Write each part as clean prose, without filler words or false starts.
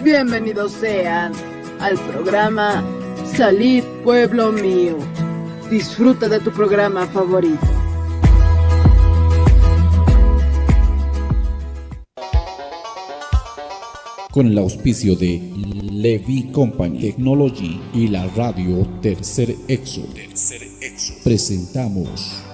Bienvenidos sean al programa Salid Pueblo Mío. Disfruta de tu programa favorito. Con el auspicio de Levi Company Technology y la radio Tercer Éxodo, presentamos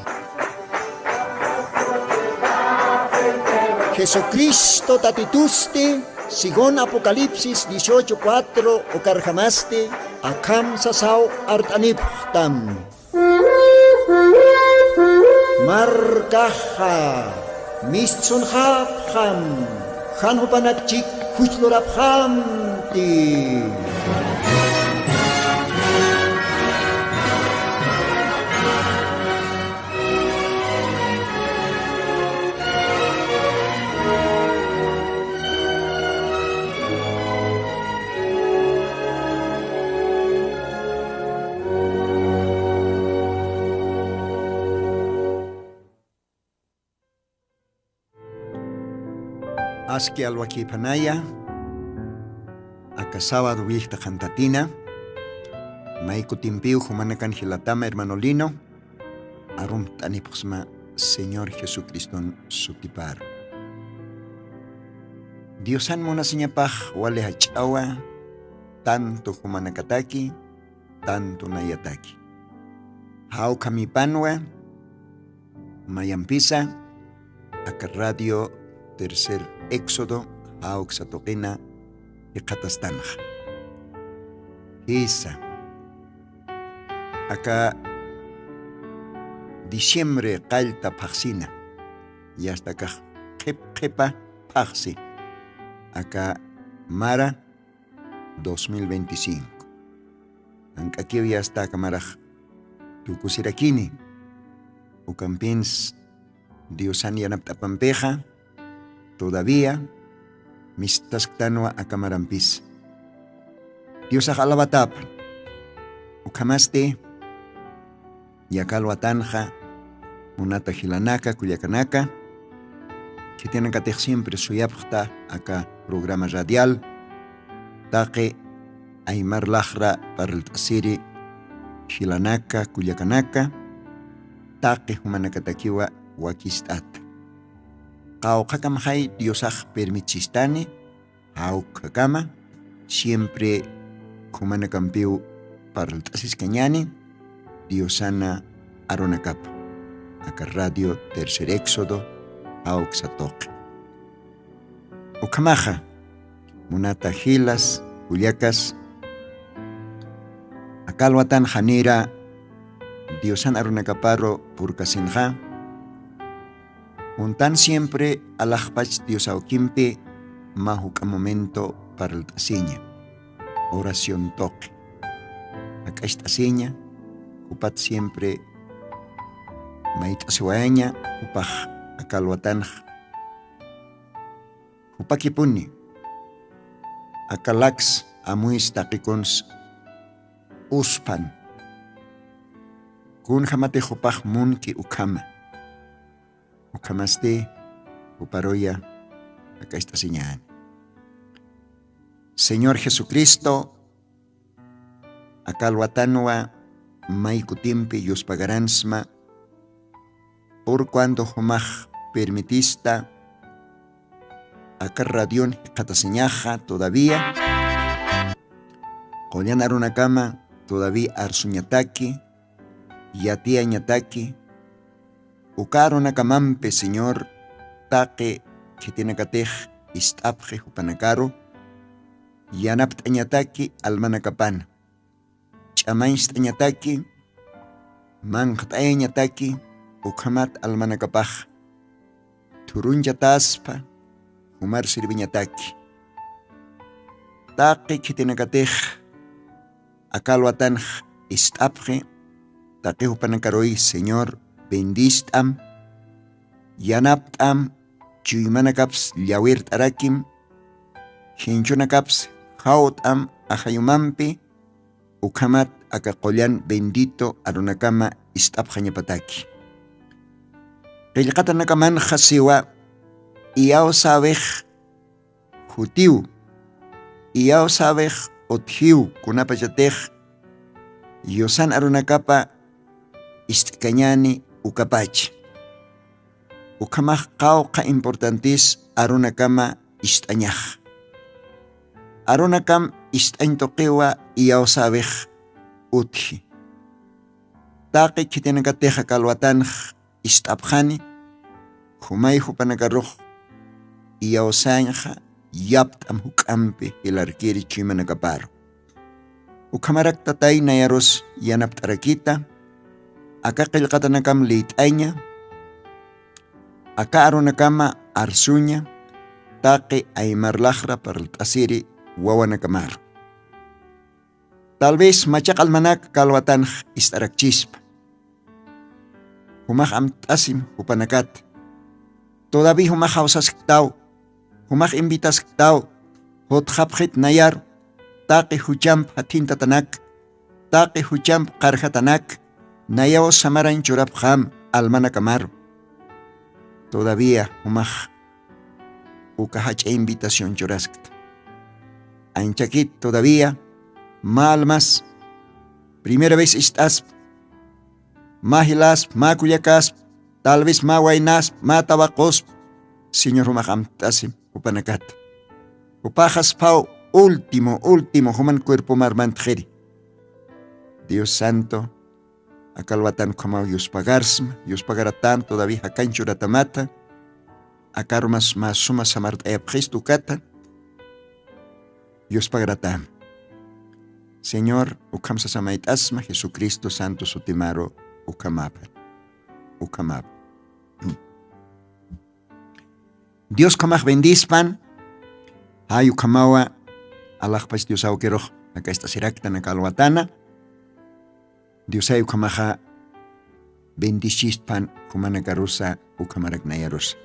Jesucristo tatituste, según Apocalipsis 18:4 o carjamaste, akam sasao artaniptam. Markaha, mischunhapham, hanhupanakchik huchloraphamti. Aski alwakipanaya, akasábado vista cantatina, maiku timpiu humanakan hilatama hermanolino, arum tanipusma Señor Jesucristo sutipar. Diosan mona siñapaj wale hachawa, tanto humanakataki, tanto nayataki. Hau kamipanwa, mayampisa, aka radio Tercer Éxodo, Auxatoquena y Catastanja. Esa. Acá, diciembre, calta paxina. Y hasta acá, jepa paxi. Acá, Mara 2025. Aquí ya está Camaraj. Tucusirakini. Ucampins, Diosan yanaptapampeja. Todavía, mistasktanoa acamarampis. Dios alabatap, ukamaste, yakalwatanja, munata hilanaka, kuyakanaka, que tienen que tener siempre su yapta acá programa radial, taque, aymar lajra para el tasiri, hilanaka, kuyakanaka, taque humanakatakiwa wakistat. Kaukakamhay Diosaj permichistani, Aukakama, siempre Kumanakampiu para el Tasis Cañani, Diosana Aronacap, acá radio Tercer Éxodo, Auxatoque. Ukamaja, Munata Gilas, Uliacas, Akalwatan Janira, Diosana Aronacaparro, Purcasinja, Montan siempre alajpach Diosauquimpe, majuca momento para el taseña. Oración toque. Acá esta seña, upat siempre maita suaña, upaj akalwatan. Upakipuni. Akalax amuis taquicons uspan. Kun jamate upaj munki ukama. Ukamaste, uparoya, acá está señal. Señor Jesucristo, akalwatanwa, maikutimpi yuspagaransma, por cuando homaj permitista, acá radión cataseñaja todavía, Collan una cama, todavía arsuñataki, yati añataki, Ukaron akamampe, Señor, taque que tiene catej, istapje, upanacaro, yanapt añataki, almanacapan, chamainst añataki, mangt añataki, ukamat almanacapaj, turun yataspa, umar sirviñataki, taque que tiene catej, akalwatan, istapje, taque upanacaroi, Señor, bendistam, yanaptam, chuymanakaps llawirt arakim, hinchunakaps hautam ajayumampi, ukamat akakollan bendito arunakama istapjañapataki. iyaw sabej othiu kunapachatej yosan arunakapa istikañani ukapach. Ukamaj qawqa importantis arunakama istañaj. Arunakam istañtoqiwa iyaw sabej uthi. Taqi kitinakateja kalwatanj istapjani humay hupanakaruj iyaw sañja yaptam huk'ampi hilarkiri chimanakaparo. Ukamarak tatay nayaros yanaptarakita aka qillqatanakam lit'aña aka arunakama arsuña taqi aymarlajra parlt'asiri wawanakamarro. Tal vez machaqalmanak kalwatanj ist'arakchispa humaj amt'asim hupanakat todavía humaj hawsasktaw humaj invitasktaw hotjapjit nayar taqi huchamp hatintatanak taqi huchamp qarjatanak nayaw samaran churapjam almanakamar todavía humaj ukahacha invitación churaskt anchakit todavía ma almas primera vez istasp ma hilasp ma kuyakasp tal vez ma waynasp ma tabaqosp señor humaj amtasim upanakat upajas pau último human cuerpo marmantjeri Dios santo akalwatan como yuspagarsm yuspagaratan todavía hakanchuratamata akarmas masuma samart Cristo kata yuspagaratam Señor ukamsa samait asma Jesucristo santo sutimaro ukamap Dios kamaj bendispan hay ukamawa alajpas Dios aukeroj acá esta sirakta nakalwatana Dios ay ukamaja bendishispan humanakarusa ukamarak nayarusa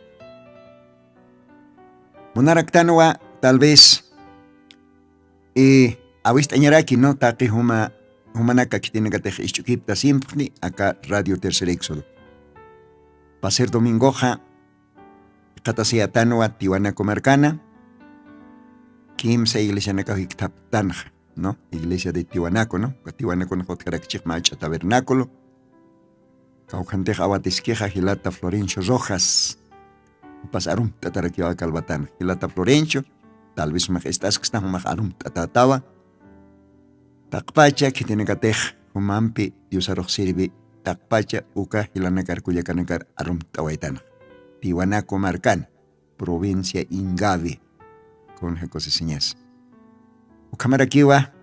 Munaraktanwa tal vez awist añaraki no taqi humanaka kitinakatej ischukipta simpni acá Radio Tercer Éxodo. Paser domingoja qatasiatanwa Tiwanaku marcana kimsa iglesia nakahiktaптanja, ¿no? Iglesia de Tiwanaku, ¿no? Tiwanaku nojotkarakchik macha tabernáculo. Kaujanteja awatisqueja Gilata Florencio Rojas. Pasarum tatarakiwa kalbatan. Gilata Florencio, tal vez majestas que están majarum tatatawa. Takpacha kitinakatej humampi diosaroj sirvi takpacha uka hilanakar kuyakanakar arum tawaitana. Tiwanaku marcan, provincia Ingavi, con José Señas. Ukamarakiwa,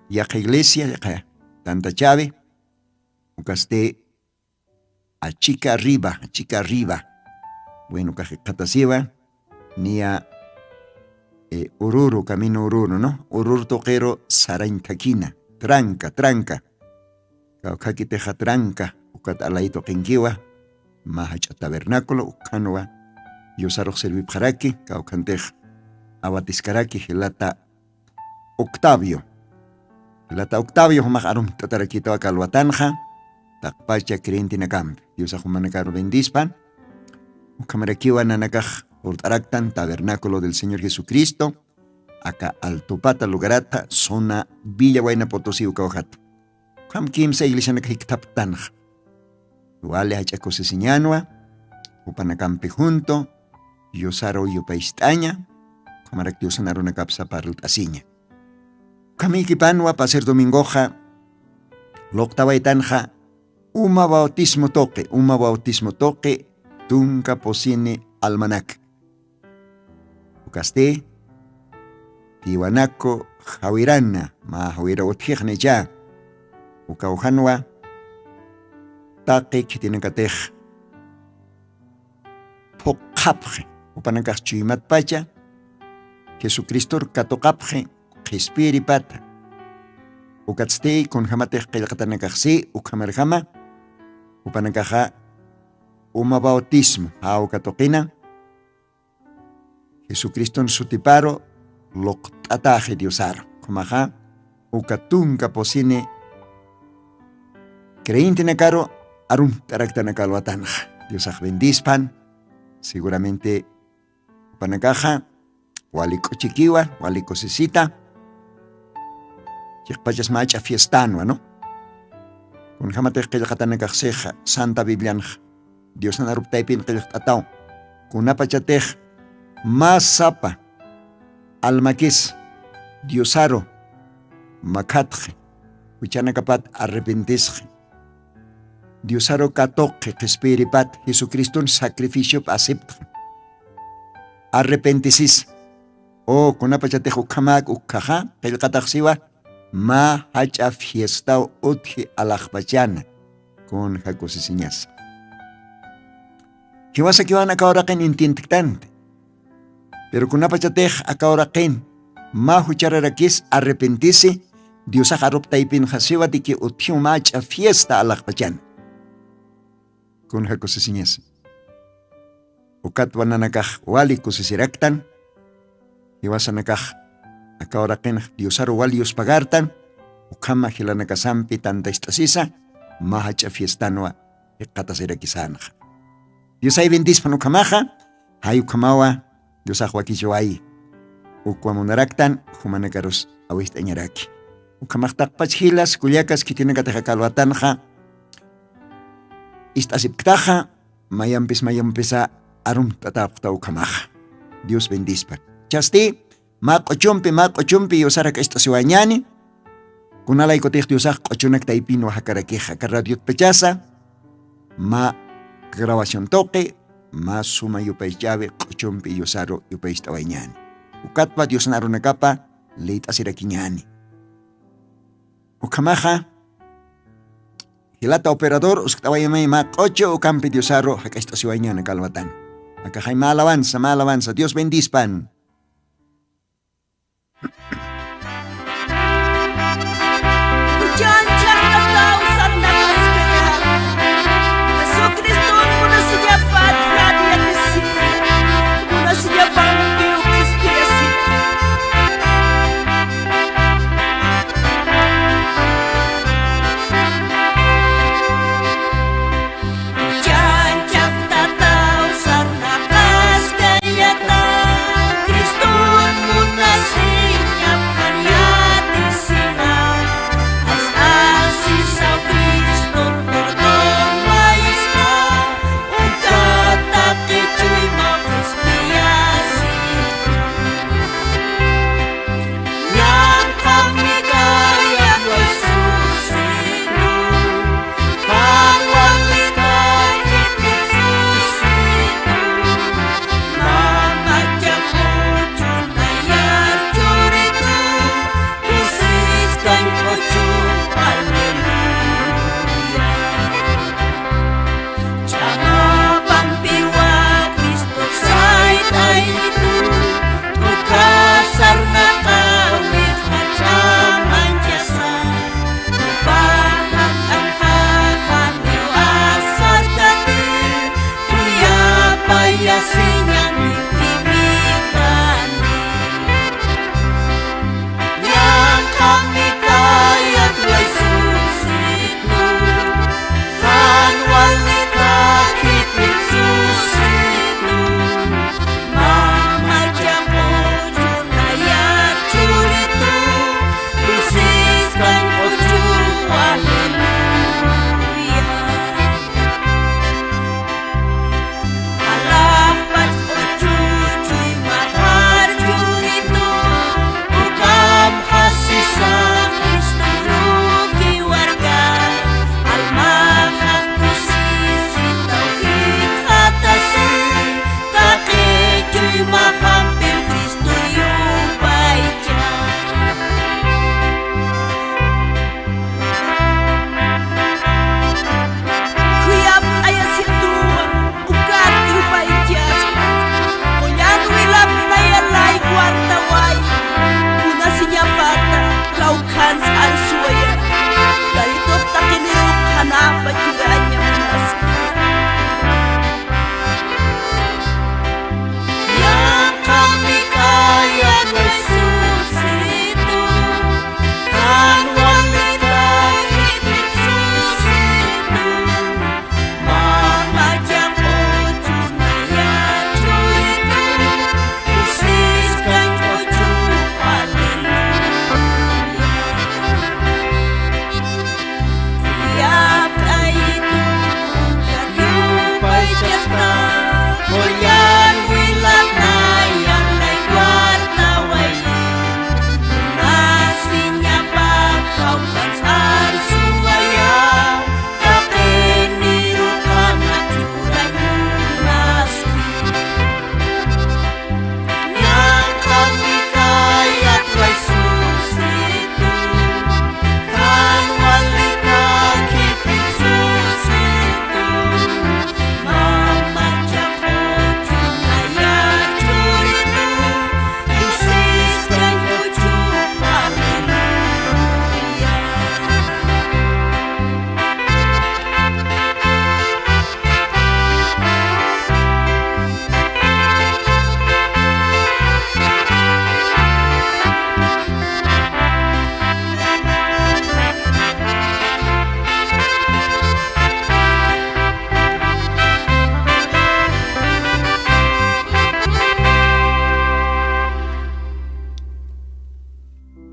yaqa iglesia, yaqa tanta chave, ukaste achica arriba. Bueno, kajikatasiwa, nia Ururu, camino Ururu, ¿no? Ururu toquero Saraintakina, tranca. Kaukakiteja tranca, ukat alaito kenkiwa, mahacha tabernáculo, ukanwa, yosaroj servipjaraki, kaukantej, abatiskaraki, Gilata Octavio, humajarum tatarakito akalwatanja, takpacha krientinakam, yosajumanakaro bendispan, ukamarakiwa nanakaj, Urtaraktan, tabernáculo del Señor Jesucristo, acá Altopata, Lugarata, zona Villa Huayna Potosí, Ucaojat. Kam kimsa iglesia nakahiktaптanja. Wale hachakosesiñanwa, upanakampi junto, yosaro yopaistaña, kamaraktiusanarunakapsa parltasiña. Kamikipanwa paser domingoja, loktawaitanja, uma bautismo toque, tunka posine almanac. Ukaste, Tiwanaku hawirana, ma hawira utjijne ya, ukaujanwa, taqi kitinakatej, pokapje, upanakaj chuymat pacha, Jesucristo katokapje, jespiri pata, ukatste con jamatej qilqatanakajsi, ukamarjama, upanakaja, uma bautismo, ukatokina, Jesucristo en su tiparo, loktataje diosaro, kumaja, ukatunka posine, creintinakaro, arum taraktanakaluatanja, diosaj bendispan, seguramente, panakaja, waliko chiquiwa, waliko sisita, chikpachas macha fiestano, ¿no? Con jamate qillqatana kaqseja, Santa Biblianja, Dios anaruptaipin qillqtatao, kunapachatej, masapa, almaquis, Diosaro, macatje, huichanakapat arrepentisje, Diosaro katoque, espiripat, Jesucristo un sacrificio acepta. Arrepentisis, o kunapachatej ukamak ukaja, qillqataksiwa, ma hacha fiesta utji alajpachana, con jacosisiñas. Hiwasa kiwan akauraqin intintiktante, pero kunapachatej akauraqin, ma huchararakis arrepentisi, Dios ajaruptaipin hasiwa diki uthiu macha fiesta alajpachana, con jacosisiñas. Ukatwananakaj wali kusisiraktan, hiwasanakaj akauraqin Diosaro walios pagartan, ukama hilanakasampi tanta istasisa, mahacha fiestanwa iqatasirakisanaj. Dios ay bendispan ukamaja, hay ukamawa, Dios ahwakichawai. Ukwamunaraktan, humanakaros awistañaraki. Ukamajtaqpach hilas, kullakas kitinakateja kalwatanja, istasipktaja, mayampisa arum tatapta ukamaja. Dios bendispan. Chasti, Makochumpi yosara kastasiwañani, kunalay kotej diosaj qochunak taipin Oaxacaraqueja, carradiot pechasa, ma grabación toque, ma suma yupay llave, qochumpi yosaro yupay stawañani. Ukatpa Dios narunakapa, leit asirakiñani. Ukamaja, hilata operador, uskatawayamay ma qocho ukampi diosaro hakastasiwañani kalwatan. Akajay ma alabanza, Dios bendispan.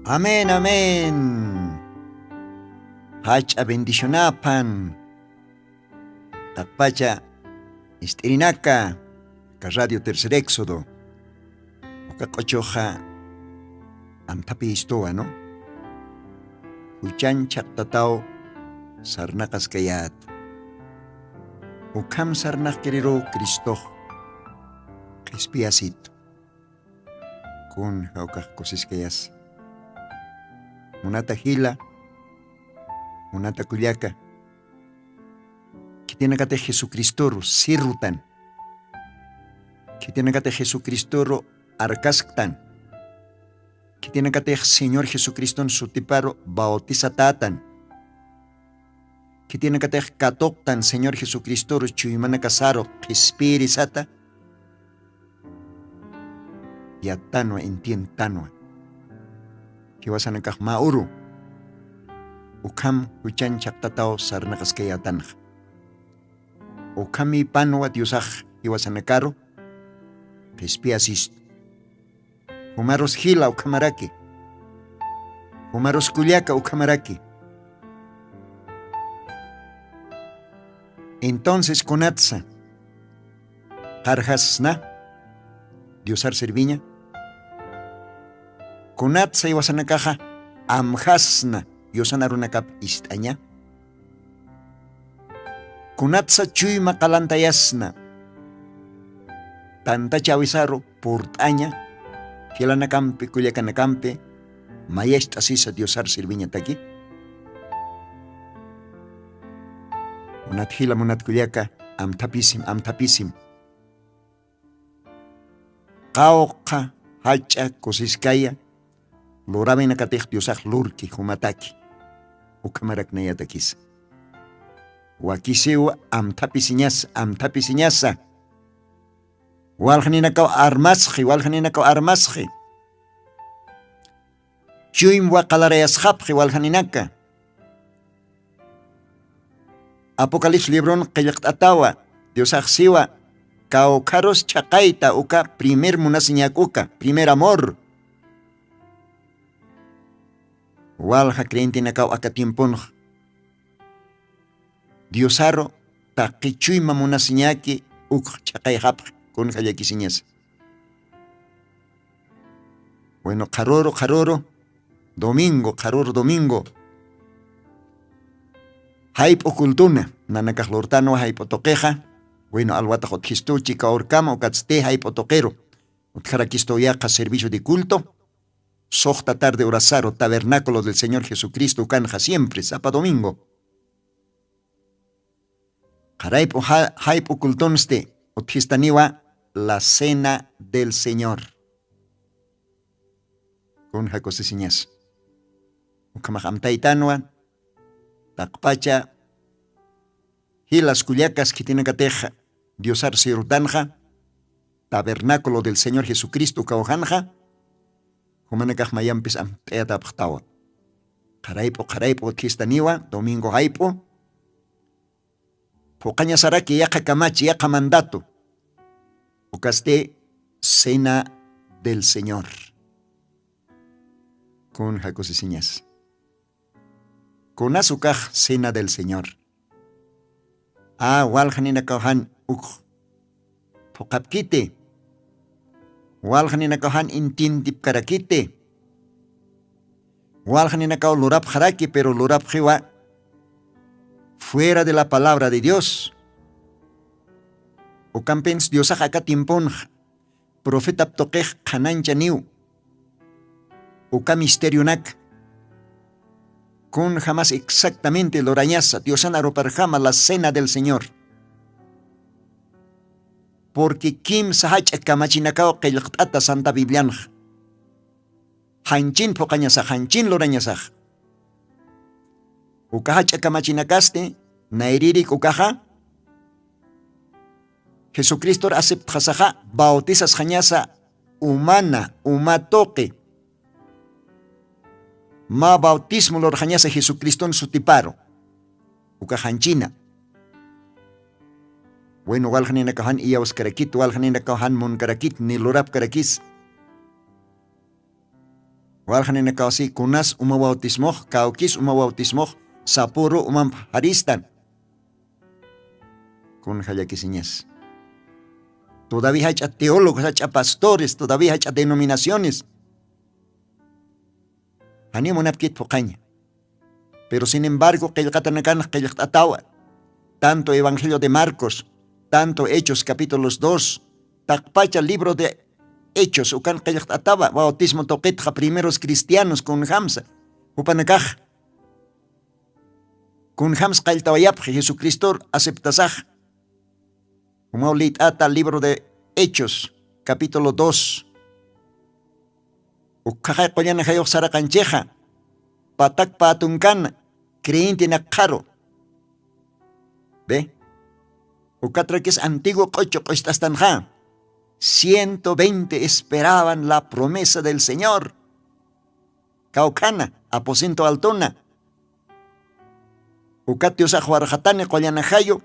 Amén, amén. Hacha bendicionapan. Takpacha Istrinaka, ka Radio Tercer Éxodo. Oka kochoja amtapi istoa, ¿no? Huchan chaktatao sarnakas kayat. Ukam sarnak kerero Cristo. Crispiasit. Kun oka kosis kayas. Munata hila. Munata kuliaka. Tiene que tener Jesucristo sirrutan. Que tiene que tener Jesucristo arcastan. Que tiene que tener Señor Jesucristo en su tiparo bautizatatan. Que tiene que tener catoctan Señor Jesucristo chuyumana casaro espirisata. Y atanua entientanua. Que vas a nakaj mauru. Ukam huchan chaktatao sarnakas kayatan. O kami panwa diosaj iwasanakaro, pespiasis. Humaros hila o kamaraki. Humaros kuliaka o kamaraki. Entonces konatsa, karjasna, diosar serviña. Konatsa iwasanakaja, amjasna, diosanarunakap istaña. Kunatsa chuyma kalantayasna. Tanta chavisaro portaña. Kilanakampe, kuliakanakampe. Mayesta sisa diosar sirviña taki. Munat hila munat kuliaka. Amtapisim, amtapisim. Kauqa hacha kosiskaya. Lorabina katej diosaj lurki humataki. Ukamarak nayatakis. Wakisiwa amtapisiñasa. Walhaninacaw armasji. Chuyim waqalarayasqapji walhaninaka. Apocalipsis libron qillqt'atawa Diosaq siwa kawqaros chaqayta uka primer munasiñakuka, primer amor. Walha creentinakaw akatimpunj. Diosaro taqichuyma munasiñaki uk chaqayhap con hallakisiñas. Bueno, qaroro, domingo. Hayp ocultuna, nanakaj lortano hayp otoqueja. Bueno, alwata hotjistuchi kaorkama okatzte hayp otoquero. Otjaraquistoyaqa servicio de culto. Sojta tarde orazaro, tabernáculo del Señor Jesucristo, canja siempre, sapa domingo. Jaraipo haipo kultonste otistaniwa la cena del Señor. Con jacosesiñas. Ukamajamtaitanwa takpacha hilas culiacas que tienen que teja diosar sirutanja tabernáculo del Señor Jesucristo kaojanja humanakaj mayampis am teataptawa. Jaraipo otistaniwa domingo haipo. Pokaña saraki yaqa kamachi yaqa mandato. Okaste cena del Señor. Con jacosesiñas. Con azukaj cena del Señor. Waljanina kauhan uk. Pokapkite. Waljanina kauhan intintip karakite. Waljanina kau lurap jaraki, pero lurap jiwa fuera de la palabra de Dios. O campens Dios acá timpon profeta ptoquej kanancha niu. O ca misterio nak. Con jamás exactamente lo rañaza Dios anaroparjama la cena del Señor. Porque kim sahach kamachinakao qillqt'ata Santa Biblianj. Hanchin pokañasa hanchin lo rañasaj. Ukaha chamachinakaste, nairirik ukaha. Jesucristo aceptasaja, bautizas jañasa humana, umatoque. Ma bautismo lor jañasa Jesucristo en su tiparo. Ukahanchina. Bueno, waljanina kahan iyaus karakit, waljanina kahan mon karakit, ni lorap karakis. Walhanina kausi kunas uma bautismo, kaukis uma bautismo, sapuro umam haristan. Kun hayakisiñas. Todavía hay teólogos, hay pastores, todavía hay denominaciones. Animo napkit pokaña. Pero sin embargo, tanto Evangelio de Marcos, tanto Hechos capítulos 2, takpacha libro de Hechos, ukan ataba, bautismo toquetja, primeros cristianos con Hamza, upanakaj, con Hams kailtawayap, Jesucristo aceptasaj. Umaulit ata libro de Hechos, capítulo 2. Ukajay koyana hayok sarakancheja, patak patunkan, creyente nakaro. ¿Ve? Ukatraquis antiguo cocho coistastanja. 120 esperaban la promesa del Señor. Caucana, aposento altona. Ukatios ajuarjatane koyanajayo.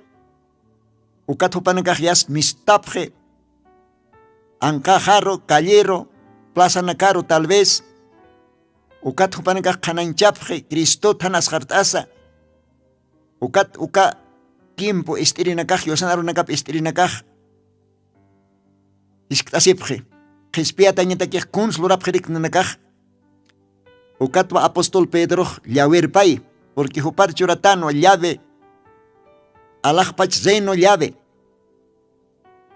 Ukatupanakajyas mistapje. Ancajaro, callero, plaza nakaro tal vez. Ukatupanakaj kananchapje, Cristo tanas hartasa. Uka tiempo estirinakaj, yosanarunakap estirinakaj. Isktasipje, Jespiatañatakej kuns lurapjerik nanakaj. Ukatwa apóstol Pedro llaverpay, porque jupar churatano llave. Alajpach zeno llave.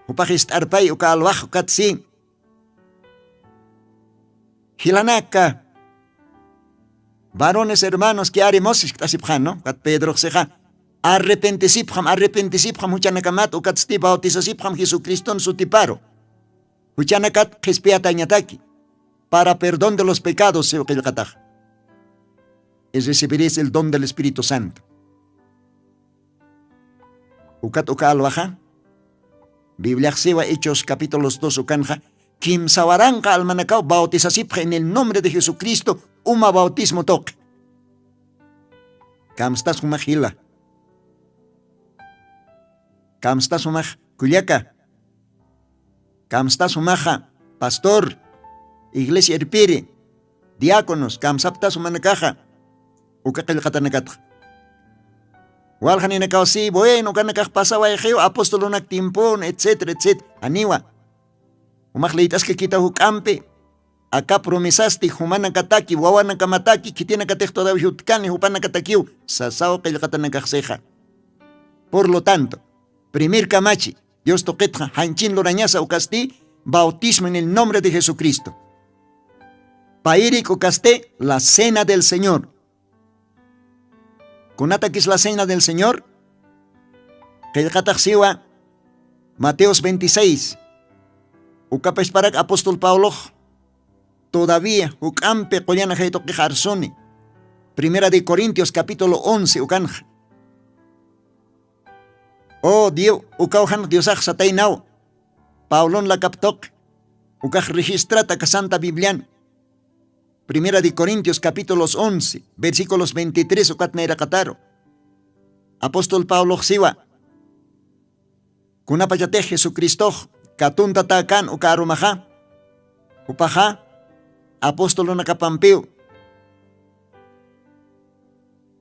Upajist arpay uka alwaj ukatsin. Hilanaka. Varones hermanos que haremos isktasipjan, ¿no? Kat Pedro seja. Arrepentisipjam, huchanakamat ukatsti bautisasipjam Jesucristo en su tiparo. Huchanakat jespiatañataki. Para perdón de los pecados, se okilkataj. Y recibiréis el don del Espíritu Santo. Ukat uka alwaja. Biblia Siwa Hechos capítulos 2 ukanja. Kim sawaranka almanakao bautisasipja en el nombre de Jesucristo. Uma bautismo toque. Kamstas humajila. Kamstas humaj kuyaka. Kamstas humaja pastor. Iglesia Irpiri. Diáconos. Kamsaptas humanakaja. Ukakilkatanakatja. Walhanina kausi, bueno, kanakaj pasawa ejeo, apostolonak timpon, etcétera, etcétera. Aniwa. Umajleitas que quita hukampe. Acá promesaste, humanakataki, wawanakamataki, kitienakatek todavía hutkani, hupanakatakiu, sasao kelkatanakajseja. Por lo tanto, primer kamachi, Dios toquetja, hanchin lorañasa ukasti, bautismo en el nombre de Jesucristo. Pairik ukaste, la cena del Señor. Kunata que es la cena del Señor. Kelkatajsiwa, Mateos 26. Ukapesparak apóstol Pablo. Todavía, ukampe koyana hayto kejarsoni. Primera de Corintios capítulo 11, ukanja. Oh Dios, ukauhan Diosaj satainao. Paulón la captoc. Ukaj registrata ka Santa Biblian. Primera de Corintios capítulos 11, versículos 23, ukatneira kataro. Apóstol Pablo siwa. Kunapayate Jesucristo, katunta takan ukarumaja. Upaja. Apóstol nakapampeu.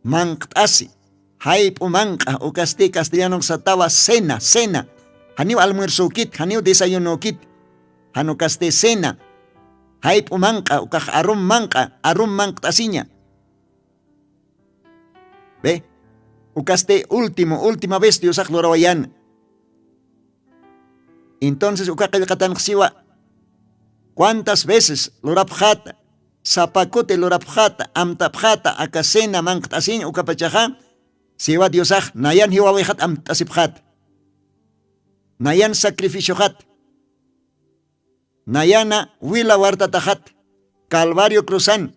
Manktasi. Haip umanka ukasti castellano satawa cena. Haniu almuerzo kit, haniu desayuno kit. Hanu caste cena. Haip umanka ukaj arum manktasiña. Ve. Ukaste última vez Dios agloroyan. Entonces ukakilkatan xiwa. ¿Cuántas veces lorapjata, zapacote lorapjata, amtapjata, acasena, manctasin, ucapachaja? Siwa diosaj, nayan hiwawejat amtasipjat. Nayan sacrificio hat. Nayana wila wartatajat. Calvario cruzan.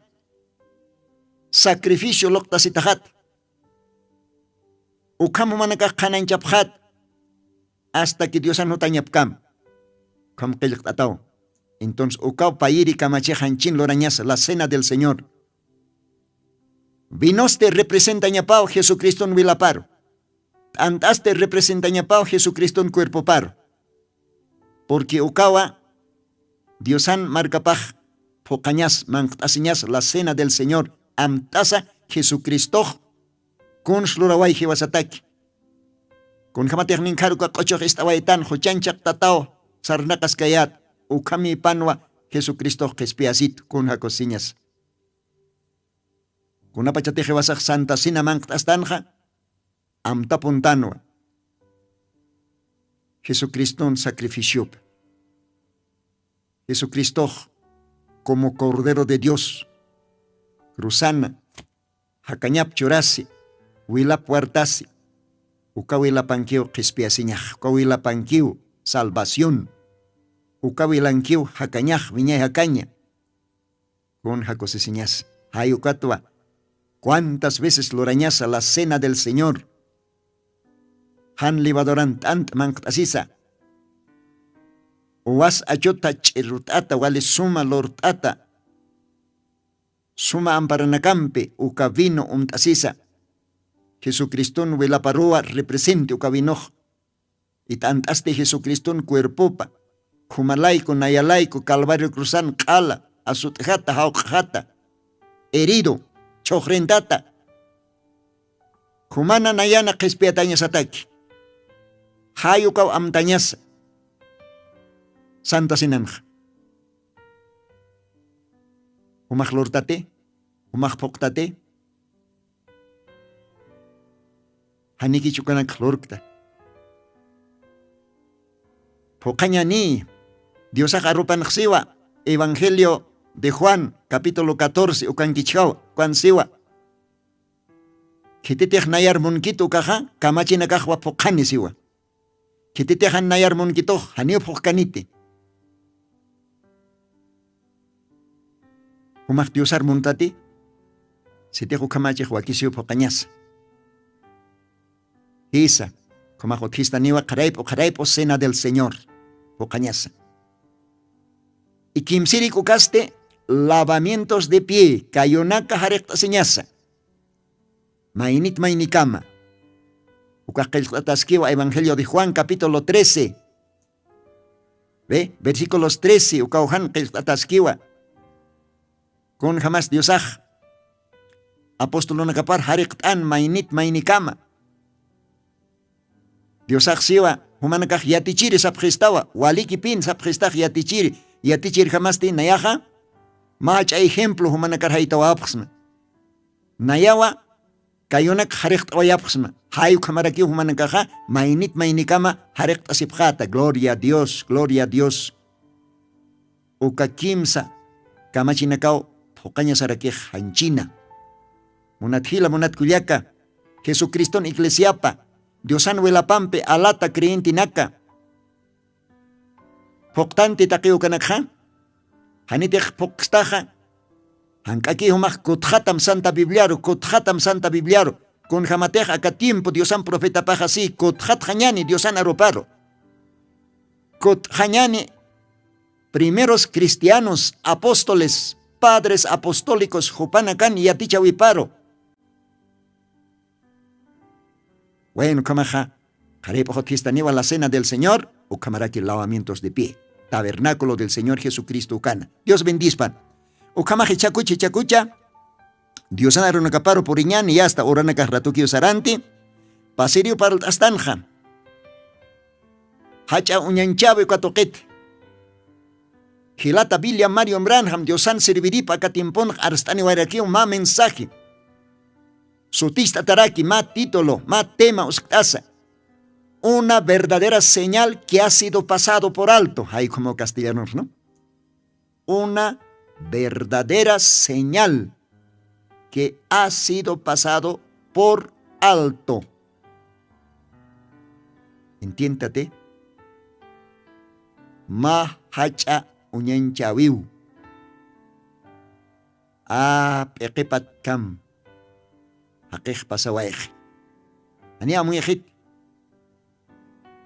Sacrificio loktasitahat. Ukamu manakaj kananchapjat. Hasta que Dios anotanyapkam. Kam kelktatao. Entonces, ukau pairi kamachejanchin lorañas, la cena del Señor. Vinoste representa ñapao Jesucristo en vilaparo. Antaste representa ñapao Jesucristo en cuerpo paro. Porque ukawa, Diosan marcapaj, pocañas, manqtasiñas, la cena del Señor, amtasa Jesucristo, con shluraway jiwasataki. Con jamatek ninkaruka qochoq istawaitan, huchanchak tatao, sarnakas kayat, ukami panwa, Jesucristo kespiasit, con jacosiñas. Con apachate jiwasak santa sina manqtastanja, amta puntanwa. Jesucristo sacrificio. Jesucristo como Cordero de Dios. Cruzana, Hacañap churasi, Huila puertasi, Ucawila panquiu quispiasiñaj, Ucawila panquiu salvación, Ucawilanquiu Hacañaj viñay Hacaña, con jacosisiñas, Hayucatua, cuántas veces lorañasa la cena del Señor, Han libadorant ant manqtasisa, Was achota chirutata, wale suma lortata, Suma amparanakampe, ukavino tasisa. Jesucristón velaparua represente ukavinoj. Itantaste Jesucristón cuerpopa. Humalaico, nayalaico, calvario cruzan, kala, asutjata, hauqjata. Herido, chojrentata. Humana nayana kespiatañas ataki. Hayukaw amtañasa. Santa sinanja. Humaj lortate, humaj poktate. Haniki chukanak lorkta. Pokaña ni, Dios arupan siwa, Evangelio de Juan, capítulo 14, ukankichkaw, kwan siwa. Kititej nayar munkitu kaja, kamachina kajwa pokani siwa. Kititejan nayar munkito, hanio pokanite. Humaj diosar muntati, sitejo kamache huakisio pokañas. Isa, como jotista niwa karaipo cena del Señor, pokañas. Y kimsiri kukaste lavamientos de pie, kayonaka harekta señasa. Mainit mainikama. Ukakiltaskiwa Evangelio de Juan, capítulo 13. ¿Ve? Versículos 13, ukauhan kiltaskiwa. Con jamás diosaj. Apóstolo nakapar harektan mainit mainikama. Diosaj siwa, humanakaj yatichiri sapjistawa, waliki pin sapjistaj yatichiri, yatichiri jamás ti nayaja, mach ejemplo humanakar haitawa apxma. Nayawa, kayonak harekt oyapxma, hayu kamaraki humanakaja, mainit mainikama harekt asipjata, gloria a Dios, gloria a Dios. Uka kimsa, kamachinakao, pokaña sarakej hanchina. Munathila munatkuliaka, Jesucristo iglesiapa, Diosan welapampe alata creyenti naka. Poktanti takiu kanakha. Hanitech pokstaja. Hankaki humach kuthatam Santa Bibliaro, kuthatam Santa Bibliaro. Con jamatej aka tiempo Diosan profeta paja si, kuthat hanyani Diosan aroparo. Kut hanyani primeros cristianos, apóstoles, padres apostólicos, jupanakan y atichawiparo. Bueno, kamaja, Jarepo Jotistaniwa la cena del Señor, o camaraki lavamientos de pie, tabernáculo del Señor Jesucristo Ucana. Dios bendispan. O kamaje chacucha, Dios anaronacaparo por iñani y hasta oranacas ratuquio saranti, pasirio para el astanja. Hacha uñanchave cuatoquete. Gilata William Mario Branham, Diosan serviripa catimpon arstani guaraquio ma mensaje. Sutista taraki, ma título, ma tema uskasa. Una verdadera señal que ha sido pasado por alto. Hay como castellanos, ¿no? Una verdadera señal que ha sido pasado por alto. Entiéndate. Ma hacha uñanchawiu. Pekepat kam. Hakej pasawaej. Ani amuyejit.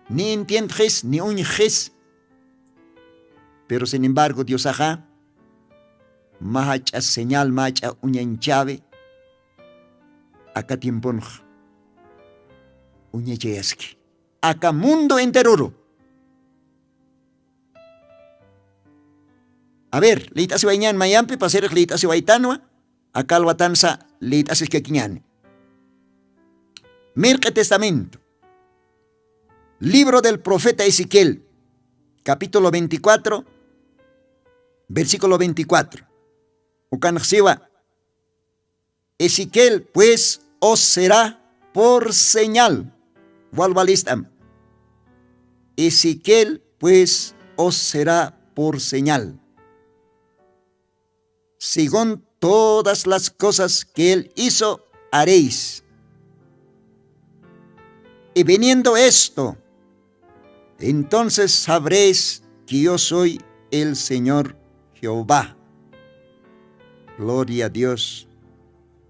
Ni entiendes ni unjes. Pero sin embargo, Dios ajá. Mahacha señal, mahacha uñanchave. Acá tiempon. Uñecheyaski. Acá mundo entero. A ver, leitasi wañan mayampi, paserek leitasi waitanwa, acalwatansa leitasi kekiñani. Mirque Testamento. Libro del profeta Ezequiel, capítulo 24, versículo 24. Ucanxiwa. Ezequiel, pues, os será por señal. Walwalistam. Ezequiel, pues, os será por señal. Según todas las cosas que él hizo, haréis. Y viniendo esto, entonces sabréis que yo soy el Señor Jehová. Gloria a Dios.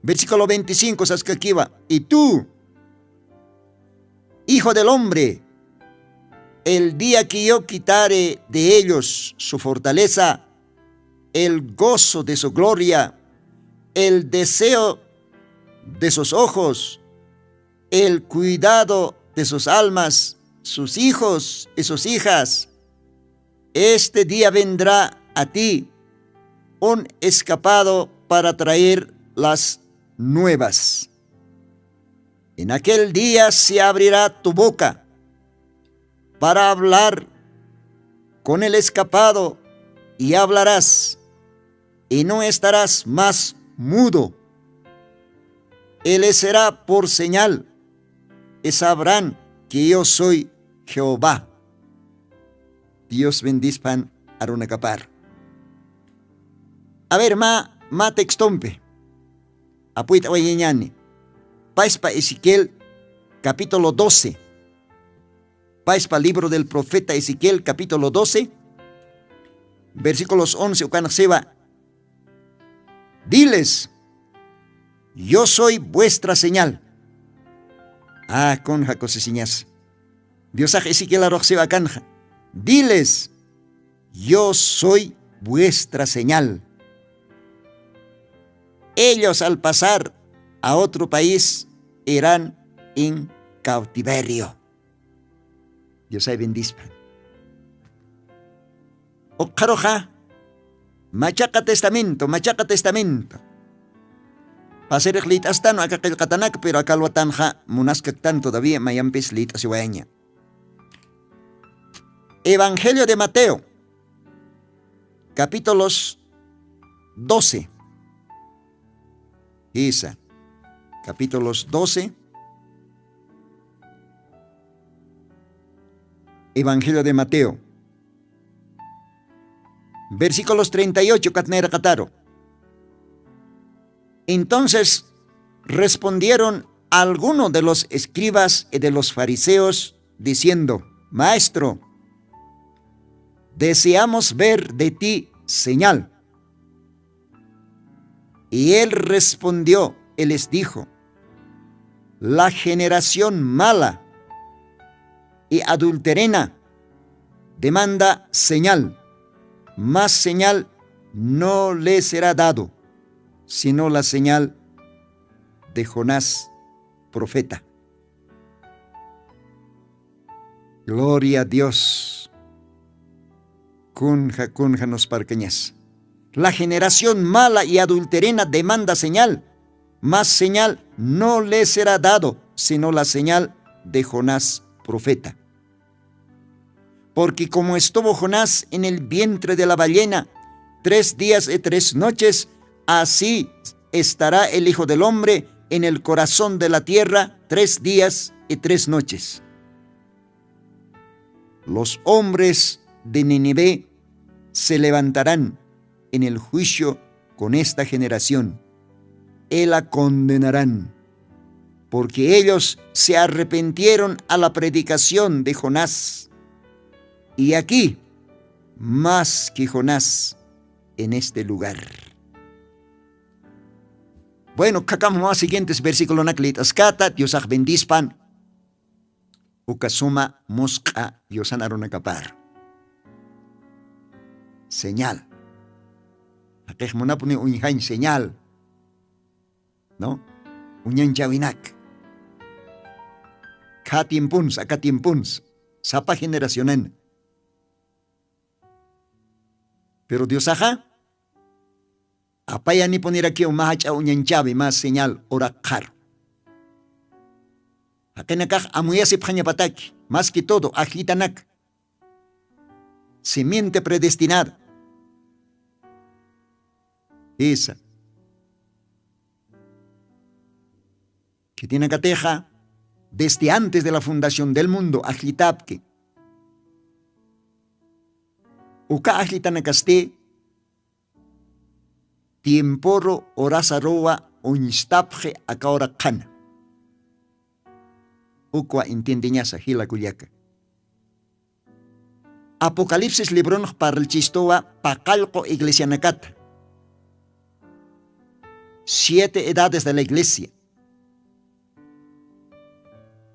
Versículo 25, Saskakiva. Y tú, hijo del hombre, el día que yo quitare de ellos su fortaleza, el gozo de su gloria, el deseo de sus ojos, el cuidado de sus almas, sus hijos y sus hijas, este día vendrá a ti un escapado para traer las nuevas. En aquel día se abrirá tu boca para hablar con el escapado y hablarás y no estarás más mudo. Él les será por señal y sabrán que yo soy Jehová. Dios bendizpan arunacapar. A ver, ma textompe. Apuita wayeñani. Paispa Ezequiel, capítulo 12. Paispa libro del profeta Ezequiel, capítulo 12, versículos 11. Ucanaseba. Diles, yo soy vuestra señal. Con jacosesiñas. Dios a Ezequiel arroxeba canja. Diles, yo soy vuestra señal. Ellos al pasar a otro país irán en cautiverio. Dios ay bendizpa. Ocaroja, machaca testamento. Paserek lit astano acá el katanak, pero acá lo tanja munaskaktan todavía mayampis lit asiwaña. Evangelio de Mateo, capítulos 12. Isa, capítulos 12. Evangelio de Mateo, versículos 38, Katnera Kataro. Entonces respondieron algunos de los escribas y de los fariseos, diciendo, Maestro, deseamos ver de ti señal. Y él respondió y les dijo, la generación mala y adulterena demanda señal, más señal no le será dado, sino la señal de Jonás, profeta. Gloria a Dios. Kunja nos parqueñas. La generación mala y adulterena demanda señal, más señal no le será dado, sino la señal de Jonás, profeta. Porque como estuvo Jonás en el vientre de la ballena 3 días y 3 noches, así estará el Hijo del Hombre en el corazón de la tierra 3 días y 3 noches. Los hombres de Nínive se levantarán en el juicio con esta generación y la condenarán, porque ellos se arrepintieron a la predicación de Jonás. Y aquí, más que Jonás en este lugar. Bueno, kakamo siguientes versículos naklit askata, Dios bendizpan, ukasuma mosca, Dios anaronakapar. Señal. Akeh monapuni unyain señal. ¿No? Unyan jawinak. Katimpuns, akatimpuns. Sapa generacionen. Pero Dios aja, apaya ni poner aquí un mahacha unyanchabe más señal ora caro. Akenakaj amuyasip pataki, más que todo agitanak. Simiente predestinada. Esa. Que tiene cateja desde antes de la fundación del mundo, agitapke. Uka agitanakaste, tiemporo orasaroa unstapje akaora kana. Ukwa entiendiñasa hila kuyaka. Apocalipsis libron para chistoa pacalco iglesia nakata. 7 edades de la iglesia.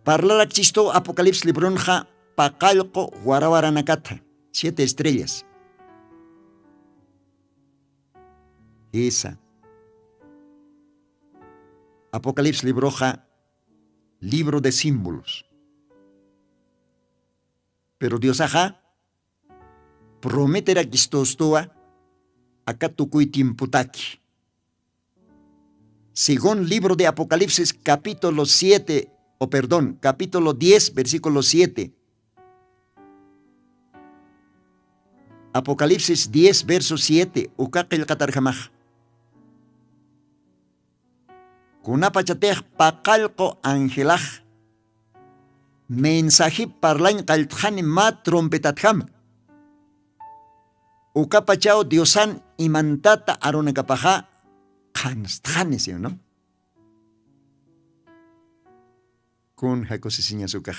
Parlar chisto Apocalipsis libronja pacalco guarawara nakata. 7 estrellas. Esa. Apocalipsis libroja libro de símbolos. Pero Dios aja prometerá que estostoa acá tucuy tiemputaki. Según libro de Apocalipsis capítulo 10, versículo 7. Apocalipsis 10, verso 7. Ukakil katarjamaj. Kunapachatej pakalko angelaj. Mensaje parlañ kaltjani ma trompetatjam. Ukapachao diosan imantata aronekapaja kanstjanes, ¿no? Kun hakosisiña sukaj.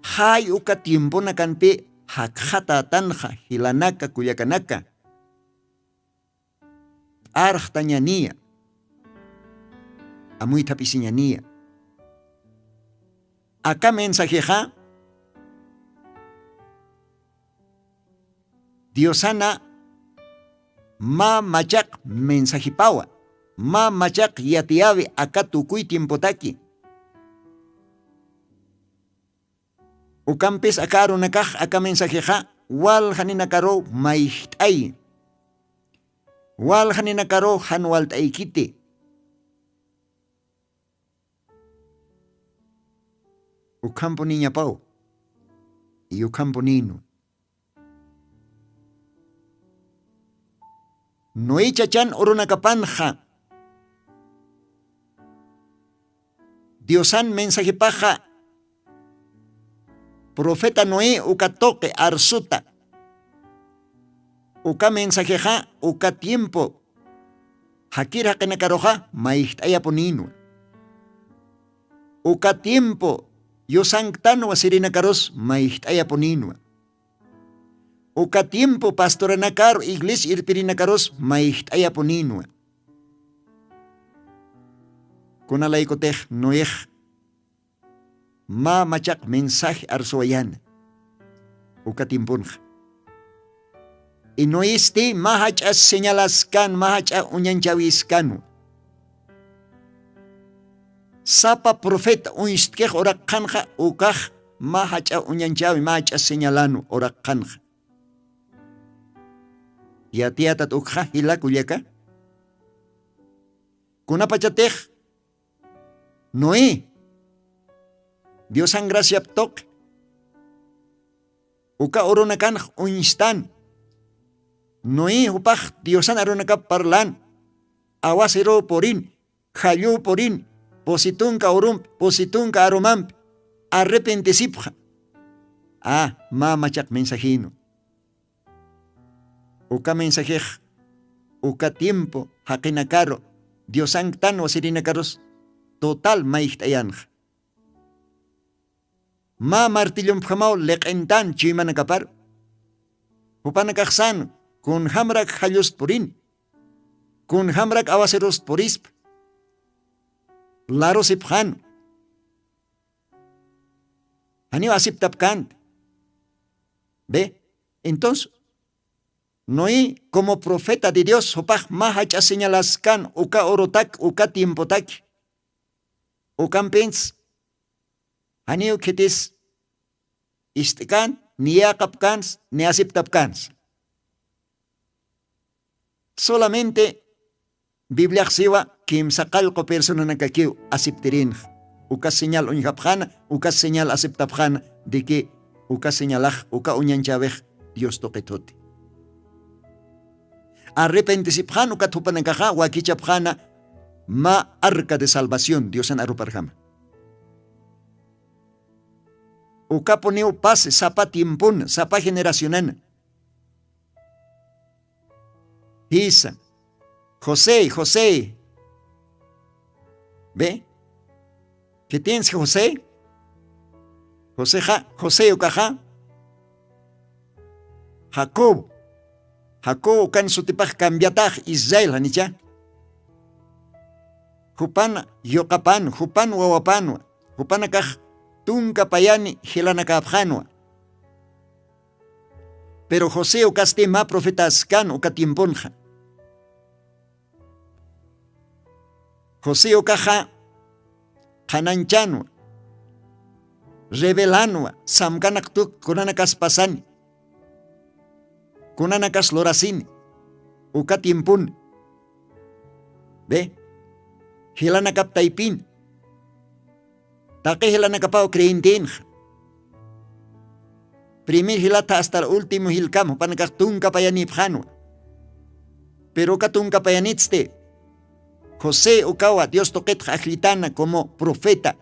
Hay uka tiempo nakanpe hakjata tanja hilanaka kuyakanaka. Arjtañanía. Amuy tapisiñanía. Acá mensajeja Diosana ma machak mensajipawa. Ma machak yatiabe acá tukuy tiempotaki. Ukampes akaro nakaj acá mensajeja wal haninakaro maihtay. Wal haninakaro hanwaltaykite. Ukampo niña pau y ukampo nino. Noé chachan orunakapanja. Diosan mensaje paja. Profeta Noé ukatoque arsuta. Uka mensajeja uka tiempo. Hakira kenakaroja maihtaya ponino. Uka tiempo. Yo sanctano asirina caros maihtaya poninua. Uka tiempo pastorana caro iglesia irpirina caros maihtaya poninua. Kuna laicotej noej. Ma machak mensaje arsoayana. Uka timpunja. Y no este mahacha señalascan mahacha unyanchaviscanu. Sapa profeta unstkej ora kanja ukaj mahacha unyanchavi mahacha señalanu ora kanja. Yatiatat ukja hilakuyaka. Kunapachatej Noé. Dios ang gracia tok. Uka oronakan unstan. Noé upaj Diosan aronaka parlan. Awasero porin. Hayu porin. Positun ka urum, positun ka aromam, arrepentesipja. Mamachak mensajino. Uka mensajej, uka tiempo, hakinakaro, Diosan tan wasirinakaros, total maihtayanj. Ma martillum pjamao leqentan chimanakapar. Upanakaksan, kun hamrak hayos purin, kun hamrak awaseros porisp. Laro sipjan. Ani asip tapkan. ¿Ve? Entonces, Noé, como profeta de Dios, sopaj mahacha señalaskan, uka orotak, uka tiempotak. Ukan pens. Ani uketis. Istikan, ni yakapkans, ni asip tapkans. solamente Biblia siwa kimsaqalqo persona nakakiw aceptirin. Uka señal uñjapjana, uka señal aceptapjana de que uka señalaj, uka uñanchavej Dios toquetote. Arrepentisipjana, uka tupanankaja, wakichapjana, ma arca de salvación, Dios en aruparjama. Uka poneu pase, sapa tiempun, sapa generacionana. Isa, José, ¿ve? ¿Qué tienes, José? José ukaja. Jacob kan sutipaj cambiataj Israel hanicha. Jupan yokapan, jupan wawapanwa, jupanakaj tunka payani hilanakapjanwa. Pero José ukaste ma profetas kan ukatimponja. José ukaja Hananchanwa, revelanwa, samkanak tuk kunanakas pasani, kunanakas lorasini, ukatimpun. ¿Ve? Hilanakap taipin. Take hilanakapao creintin. Primer hilata hasta el último hilcamo, panakak tunka payanipjanwa. Pero ukatunka payanitste. José ukawa, Dios toquet ajlitana como profeta.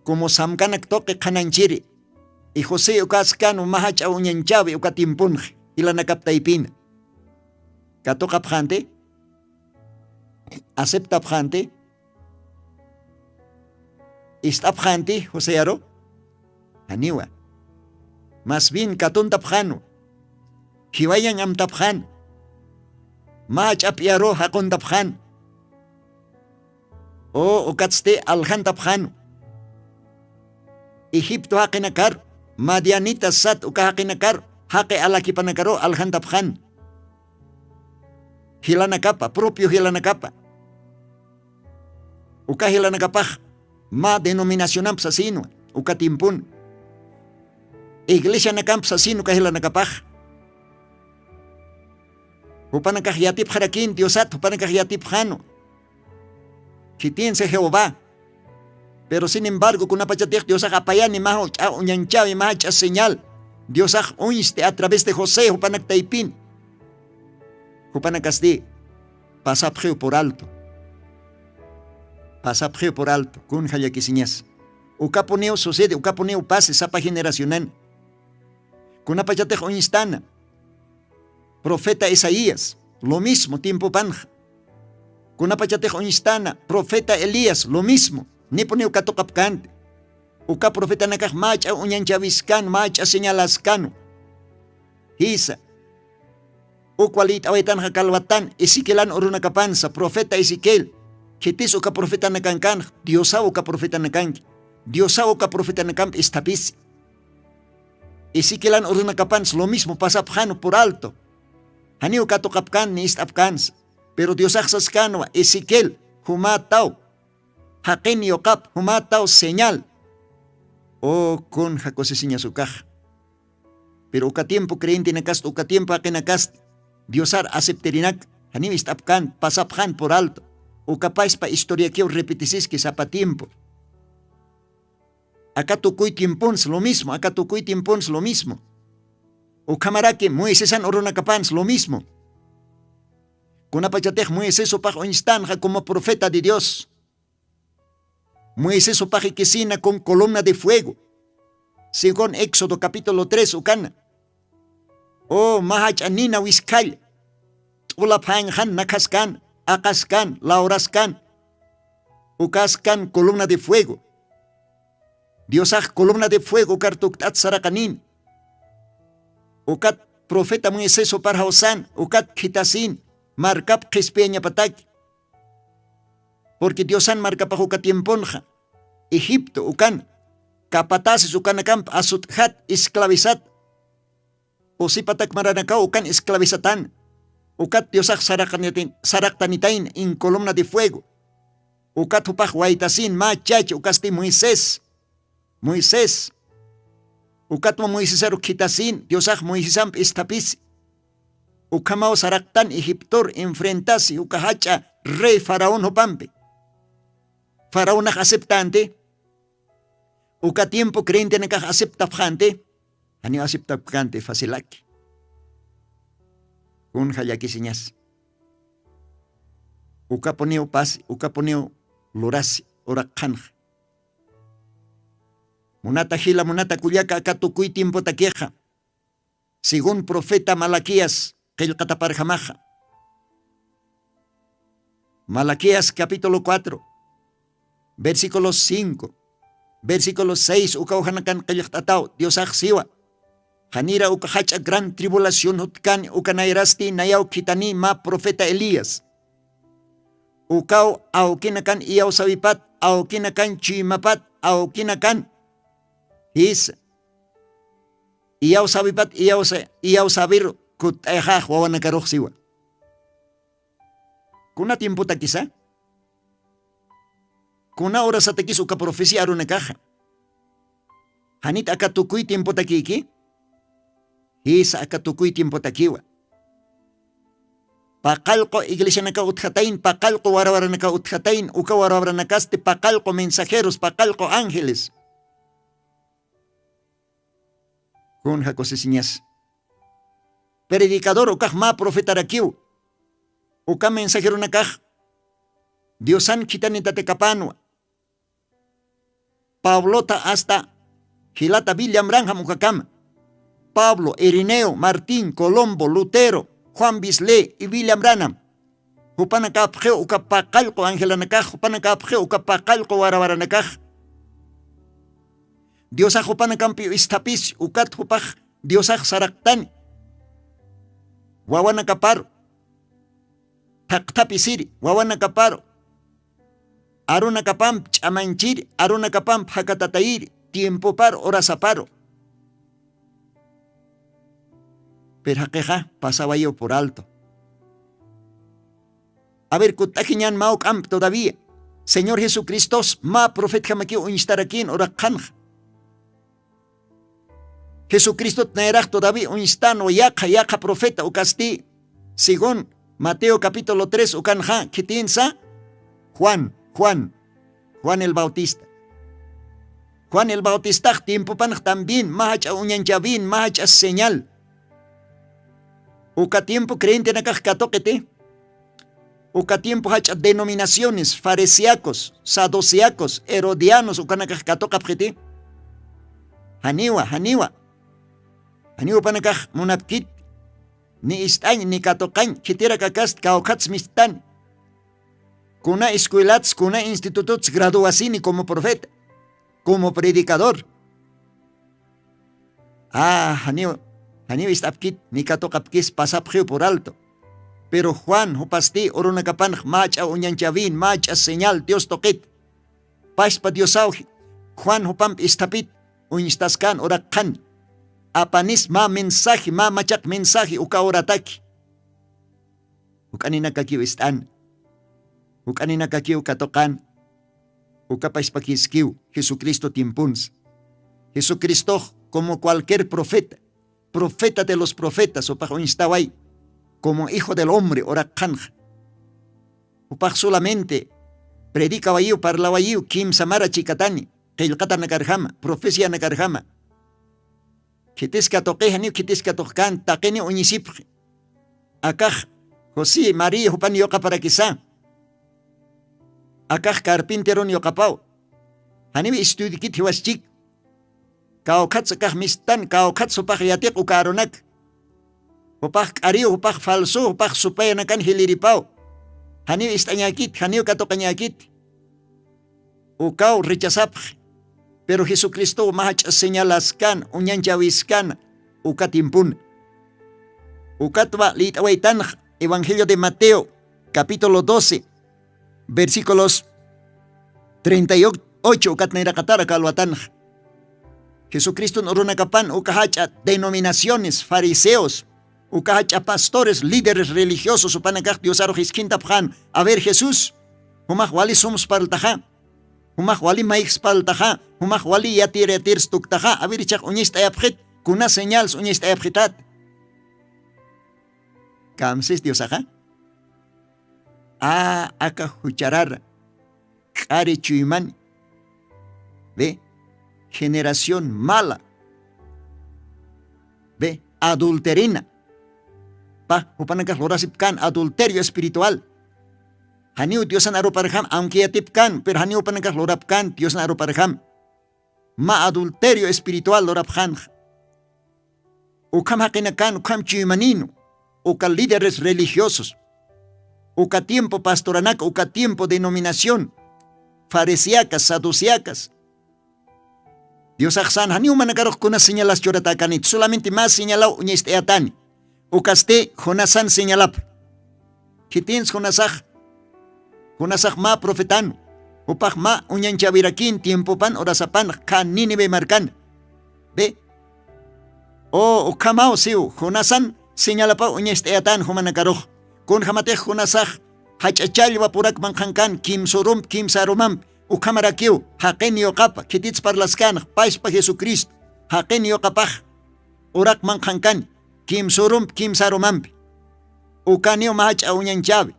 Como samkanak toque kananchiri. Y José ukascano mahacha uñanchavi ukatimpunj. Ilanakaptaipin. Katokapjante. Aceptapjante. Istapjante, José aro. Aniwa. Más bien katuntapjano. Hiwayan amtapjan. Mach apiaro hakondapjan. O ukatste alhantapjan. Egipto hakinakar. Madianita sat ukahakinakar. Hake alakipanakaro alhantapjan. Hilanakapa, propio hilanakapa. Uka hilanakapaj. Ma denominacionam sasino. Ukatimpun. Iglesia nakam sasino ka hilanakapaj. Hupanakaj yatip jarakin Diosat, hupanakaj yatip jano. Kitiense Jehová. Pero sin embargo, con apachatech Diosaj apayani maho uñanchavi macha señal. Diosaj uñiste a través de José, hupanak taipin. Hupanakasdi, pasapjeo por alto. Pasapjeo por alto, kun hayakisiñas. Ukaponeo sucede, ukaponeo pase, sapa generacional. Con apachatech uñistana. Profeta Isaías, lo mismo, tiempo panja. Kunapachatej onistana, profeta Elías, lo mismo. Ni pone ukatokapkante. Uka profeta nakaj macha uñanchaviscan, macha señalascano. Isa. Ukwalit awetan hakalwatan, Ezequielan orunakapansa, profeta Ezequiel. Kitis uka profeta nakankan, Diosa uka profeta nakanki. Diosa uka profeta nakamp estapis. Ezequielan orunakapans, lo mismo, pasapjano por alto. Hani ukatokapkan ni istapkans. Pero Dios axascano, Ezequiel, humatao. Haken yokap, humatao señal. O con jacosesiña su caja. Pero uka tiempo creyente nakast, uka tiempo akenakast. Diosar acepterinak, hani istapkan, pasapjan por alto. Uka paispa historia que repetisis que sapa tiempo. Acá tukuy tiempons lo mismo, acá tukuy tiempons lo mismo. O camarake Moisés an oronacapans lo mismo. Con apachatej Moisés opaj instancia como profeta de Dios. Moisés opaj quesina con columna de fuego. Según Éxodo capítulo 3 ukana. O mahach anina wiskal. Ulapanjan nakaskan, akaskan, lauraskan. Ukaskan columna de fuego. Diosaj columna de fuego kartuktat sarakanin. Ukat profeta Moisés opar hausan, ukat kitasin, markap kispeña patak. Porque Diosan markapa ukat tiemponja. Egipto ukan, kapatasis ukanakam asuthat esclavizat. O si patak maranaka ukan esclavizatan. Ukat Diosaj saraktanitain in columna de fuego. Ukat upaj waitasin ma chach ukasti Moisés. Moisés. Ukatmo Moisés aro kitasin, Diosaj Moisésam estapis. ukamao saraktan Egiptor enfrentasi ukahacha rey faraón hopampe. Faraón aceptante. Uka tiempo creyente nakaj aceptapjante. Ani aceptapjante facilaki. Un hayaki señas. Uka poneo pasi, uka poneo lorasi, orakanja. Munata gila, munata kuyaka akatukuy tiempo taqueja. Según profeta Malaquías, que el cataparjamaja. Malaquías capítulo 4, versículo 5, versículo 6, ukauhanakan kayaktatao, Dios siwa. Hanira ukahacha gran tribulación hutkan ukanairasti nayau kitani ma profeta Elías. Ukau aukinakan iyau sabipat, aukinakan chimapat, aukinakan is iyau sabipat, iyau sabir kutayha wawanakaruh siwa. Kuna tiempo takisa. Kuna hora sa takis uka profesia aruna kaja. Hanit akatukuy tiempo takiki. Hisa akatukuy tiempo takiwa. Pakalko iglesia naka utjatain, pakalko warawara naka utjatain, uka warawara nakaste, pakalko mensajeros, pakalko ángeles. Kun hakosesiñas. Predicador ukaj ma profeta rakiu. Uka mensajero nakaj. Diosan kitanita tekapanwa. Pablota hasta Gilata William Branham ukakama. Pablo, Irineo, Martín, Colombo, Lutero, Juan Bisley y William Branham. Hupanakapje ukapakalko Ángela nakaj, hupanakapje ukapakalko warawaranakaj. Diosaj hupanakampio istapis ukat hupaj Diosaj saraktani. Wawanakaparo. Taktapisiri, wawanakaparo. Arunakapam chamanchiri, arunakapam hakatatairi, tiempo paro, orasaparo. Pero jaqueja pasaba yo por alto. A ver, kutajiñan mauk am todavía. Señor Jesucristo, ma profeta jamaki uinstarakin orakanja. Jesucristo tneraj todavía uinstano yaka profeta ukasti. Según Mateo capítulo 3 ukanja kitinsa Juan el Bautista. Juan el Bautista tiempo pan también mahacha unyanchavin mahacha señal. Uka tiempo creyente nakaj katokete. Uka tiempo hacha denominaciones farisiacos, saduceacos, herodianos uka nakaj katokapjete. Haniwa panakaj munapkit. Ni istan ni katokan kitira kakast kaokats mistan. Kuna escuelats, kuna institutos graduasini como profeta, como predicador. Haniwa istapkit ni katokapkis pasapjeo por alto. Pero Juan hupasti orunakapan macha unyanchavin macha señal Dios toquet. Paspa Diosauji. Juan hupam istapit unistaskan orakan. Apanis ma mensaje ma machak mensaje uka orataki. Ukanina kakiw istan. Ukanina kakiw katokan. Uka paspakiskiw Jesucristo timpuns. Jesucristo como cualquier profeta. Profeta de los profetas, upaj instaway, como hijo del hombre, orakanja. Upaj solamente predica wayu, parla wayu, kim samara chikatani, keilkata nakarjama, profecia nakarjama. Kitiska toquejani, kitiska tocan, taqueni unisipje. Akaj, José, María, hupan yoka para quizá. Akaj carpinteron yokapau. Hanimi estudikit hiwas chik. Kaokats kah mistan, kaokats upah yatik ukaronak. Upah ariu, upah falso, upah supaya nakan hiliripau. Haniu istanyakit, haniu katokanyakit. Ukau rechazap. Pero Jesucristo mahach señalaskan, unyanchawiskan, ukatimpun. Ukatwa litawaitan, Evangelio de Mateo, capítulo 12, versículos 38, ukatnaira katara kalwatan. Jesucristo norunakapan ukahacha denominaciones, fariseos, ukahacha pastores, líderes religiosos, upanakaj diosaro hiskintapjan. A ver, Jesús, humah wali somos paltaja, humah wali maix paltaja, humah wali yatir stuktaja, a ver, chak unyista yapjit, kuna señals unyista yapjitat. Kamses Dios aja. Aka hucharar. Kare chuyman. Ve. Generación mala. Ve. Adulterina. Pa, upanangkas lorasipkan adulterio espiritual. Haniu Diosan aruparham, aunque yatipkan, pero haniu upanangkas lorapkan, Diosan aruparham. Ma adulterio espiritual loraphan. Ukam hakinakan, ukam chuymanino. Uka líderes religiosos. Uka tiempo pastoranaca, uka tiempo denominación. Farisiacas, saduciacas. Dios aksan, haniu managarok kuna señalas choratakanit, solamente más señalao uñeste atani. Ukaste Jonasan señalap. Kitins Jonasaj. Jonasaj ma profetano. Upaj ma uñanchavirakin tiempo pan orasapan kan Nínive marcan. Ve. O ukamao siu Jonasan señalapa uñeste atan humanakaroj. Kun jamate Jonasaj hachachalva purak manjankan kim sorum kim sarumam. Ukamarakiu hakenio kapa kitits parlaskan paispa Jesucristo. Hakenio kapaj urak manjankan. Kim sorum kim sarumampi. Ukanio mahach aunyanchavi.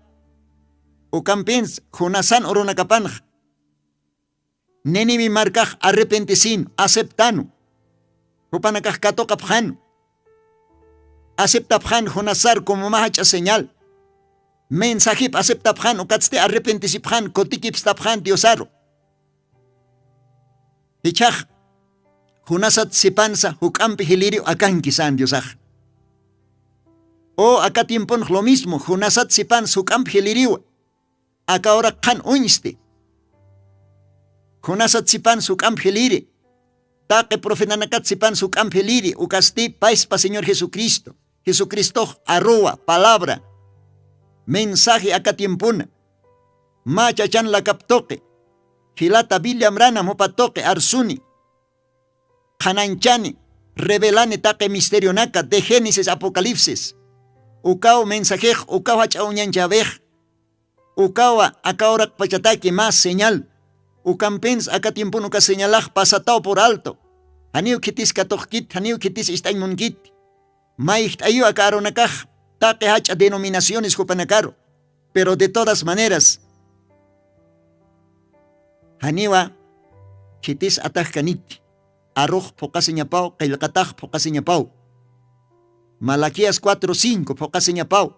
Ukampins Jonasan oronakapanj. Nenivi markaj arrepentisin aceptano. Upanakaj katokapjan. Aceptapjan Jonasar como mahach señal. Mensajip aceptapjan ukatste arrepentisipjan kotikipstapjan diosaro. Hichaj Jonasat sipansa hukampi hilirio akankisan diosaj. O acá tiempon lo mismo, Jonasat sipan su camp hiliriwa. Acá ahora kan unste. Jonasat sipan su camp hiliri. Taque profetanakat sipan su camp hiliri. Ucasti pais pa Señor Jesucristo. Jesucristo arroa, palabra. Mensaje acá tiempona. Machachan la captoque. Hilata Biblia amrana mopatoque arsuni. Hananchani. Revelane taque misterio naka de Génesis Apocalipsis. Ukao mensajej, ukao hachauñanchavej. Ukawa akaorak pachataki más señal. Ukampens acá tiempo nunca señalaj pasatao por alto. Haniu kitis katohkit, haniu kitis istaimunkit. Maicht ayu akaronakaj, taque hacha denominaciones jupanacaro. Pero de todas maneras, haniwa kitis atajkanit. Arroj pokaseñapao, kailkataj pokaseñapao. Malaquías 4:5, pokaseñapao.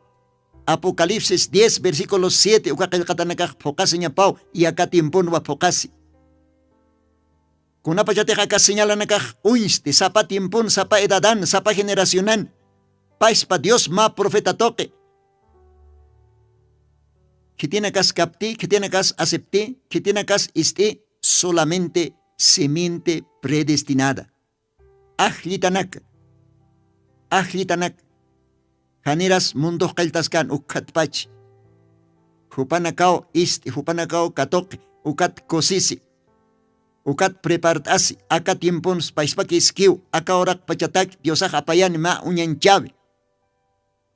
Apocalipsis 10, versículos 7, ukakilkatanakaj pokaseñapao, y acá tiempo no va pokasi. Kunapachateja acá señalanakaj, uinste, sapa tiempon, sapa edadan, sapa generacionan. Paispa Dios ma profeta toque. Que tiene acá capti, que tiene acá acepté, que tiene acá esté solamente semiente predestinada. Ajlitanak. Ajlitanak. Janeras mundos kaltaskan ukatpach. Hupanakao isti, hupanakao katok, ukat kosisi. Ukat prepartasi, aka tiempons paispaki iskiu, aka orak pachatak, diosaj apayan ma unyanchavi.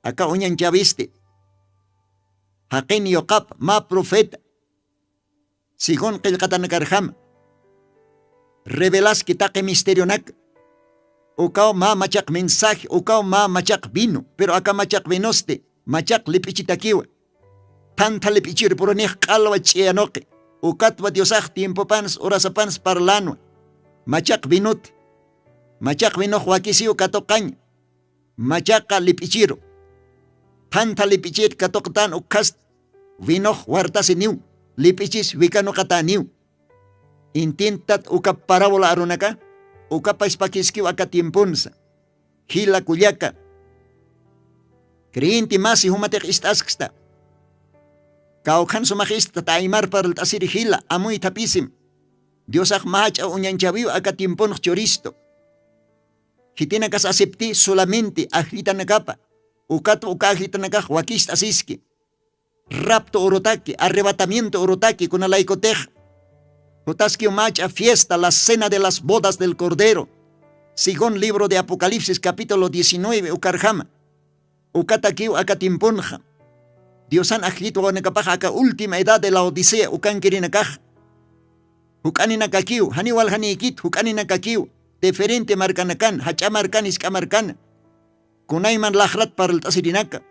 Aka unyanchaviste. Hakin yokap ma profeta. Sigon kilkatanakarham. Revelas kitake misterionak. Ukao ma machak mensaje, ukao ma machak vino, pero acá machak vinoste, machak lipichitakiwa. Tanta lipichir por nih kalwa chianoke. Ukatwa diosaj tiempo pans, orasapans parlano. Machak vinut. Machak vino huakisiu katokañ. Machaka lipichiro. Tanta lipichir katoktan ukast. Vino huartasi niu. Lipichis wikano kata niu. Intintat ukap parabola arunaka. Ukapais pakiskiw aka tiempunsa. Hila kulyaka. Kriinti masi humatek istasksta. Kaukan sumajista taimar para el tasiri hila amuy tapisim. Diosak mahacha unyanchaviu aka tiempun choristo. Hitina kas acepti solamente ajlita nakapa. Ukato ukajlita nakaj wakista asiski. Rapto orotaki, arrebatamiento orotaki con alaikotej. Jotaski macha fiesta, la cena de las bodas del Cordero. Según libro de Apocalipsis capítulo 19, ukarjama. Ukatakiu akatimpunja. Diosan ajlito wanakapaja aka última edad de la Odisea ukankirinakaj. Hukaninakakiu, haniwal hanikit, hukaninakakiu. Diferente marcanakan, hachamarkan iskamarkan. Kunayman lajrat para el tasirinaka.